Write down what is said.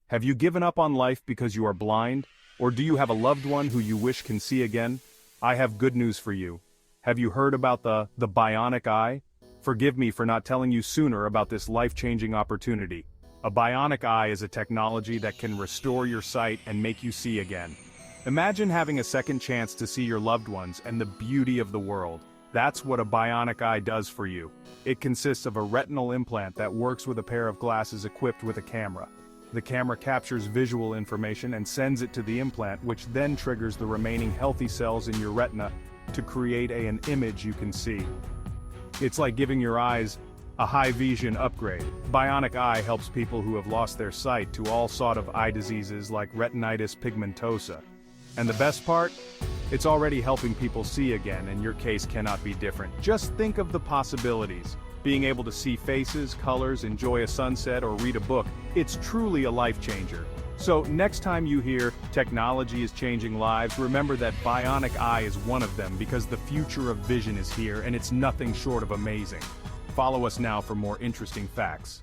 Have you given up on life because you are blind? Or do you have a loved one who you wish can see again? I have good news for you. Have you heard about the Bionic Eye? Forgive me for not telling you sooner about this life-changing opportunity. A bionic eye is a technology that can restore your sight and make you see again. Imagine having a second chance to see your loved ones and the beauty of the world. That's what a bionic eye does for you. It consists of a retinal implant that works with a pair of glasses equipped with a camera. The camera captures visual information and sends it to the implant, which then triggers the remaining healthy cells in your retina to create an image you can see. It's like giving your eyes a high vision upgrade. Bionic Eye helps people who have lost their sight to all sort of eye diseases like retinitis pigmentosa. And the best part? It's already helping people see again, and your case cannot be different. Just think of the possibilities. Being able to see faces, colors, enjoy a sunset, or read a book, it's truly a life changer. So next time you hear technology is changing lives, remember that Bionic Eye is one of them, because the future of vision is here and it's nothing short of amazing. Follow us now for more interesting facts.